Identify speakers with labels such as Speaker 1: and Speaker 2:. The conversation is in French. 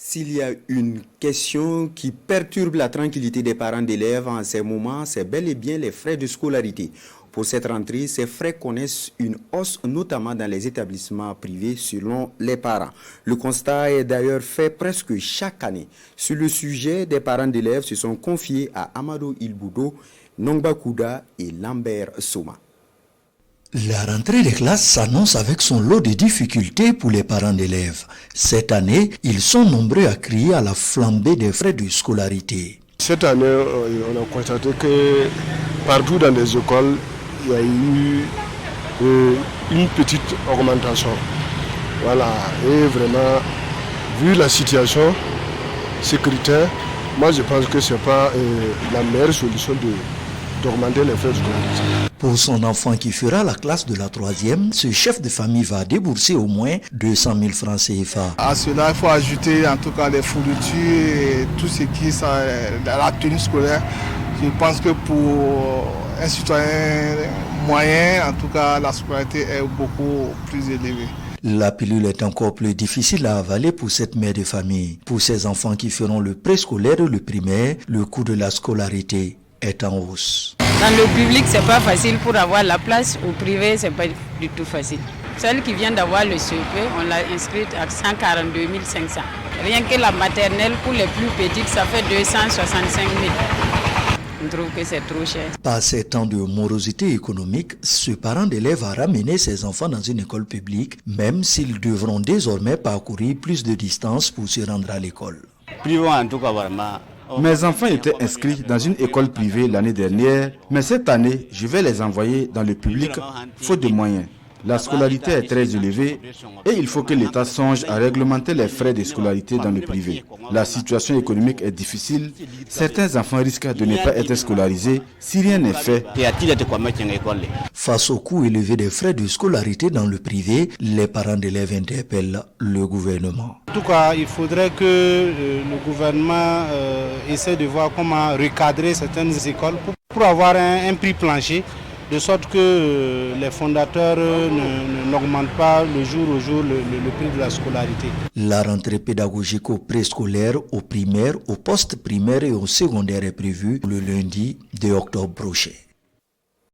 Speaker 1: S'il y a une question qui perturbe la tranquillité des parents d'élèves en ces moments, c'est bel et bien les frais de scolarité. Pour cette rentrée, ces frais connaissent une hausse, notamment dans les établissements privés, selon les parents. Le constat est d'ailleurs fait presque chaque année. Sur le sujet, des parents d'élèves se sont confiés à Amadou Ilboudo, Nongba Kouda et Lambert Soma.
Speaker 2: La rentrée des classes s'annonce avec son lot de difficultés pour les parents d'élèves. Cette année, ils sont nombreux à crier à la flambée des frais de scolarité.
Speaker 3: Cette année, on a constaté que partout dans les écoles, il y a eu une petite augmentation. Voilà, et vraiment, vu la situation sécuritaire, moi je pense que ce n'est pas la meilleure solution d'augmenter les frais de scolarité.
Speaker 2: Pour son enfant qui fera la classe de la 3e, ce chef de famille va débourser au moins 200 000 francs CFA.
Speaker 4: À cela, il faut ajouter en tout cas les fournitures et tout ce qui est la tenue scolaire. Je pense que pour un citoyen moyen, en tout cas, la scolarité est beaucoup plus élevée.
Speaker 2: La pilule est encore plus difficile à avaler pour cette mère de famille. Pour ses enfants qui feront le préscolaire ou le primaire, le coût de la scolarité est en hausse.
Speaker 5: Dans le public, c'est pas facile pour avoir la place. Au privé, c'est pas du tout facile. Celle qui vient d'avoir le CEP, on l'a inscrite à 142 500. Rien que la maternelle, pour les plus petites, ça fait 265 000. On trouve que c'est trop cher.
Speaker 2: Par ces temps de morosité économique, ce parent d'élève a ramené ses enfants dans une école publique, même s'ils devront désormais parcourir plus de distance pour se rendre à l'école.
Speaker 6: Mes enfants étaient inscrits dans une école privée l'année dernière, mais cette année, je vais les envoyer dans le public, faute de moyens. La scolarité est très élevée et il faut que l'État songe à réglementer les frais de scolarité dans le privé. La situation économique est difficile. Certains enfants risquent de ne pas être scolarisés si rien n'est fait.
Speaker 2: Face au coût élevé des frais de scolarité dans le privé, les parents d'élèves interpellent le gouvernement.
Speaker 4: En tout cas, il faudrait que le gouvernement essaie de voir comment recadrer certaines écoles pour avoir un prix plancher, de sorte que les fondateurs n'augmentent pas le jour au jour le prix de la scolarité.
Speaker 2: La rentrée pédagogique au préscolaire, au primaire, au post-primaire et au secondaire est prévue le lundi 2 octobre prochain.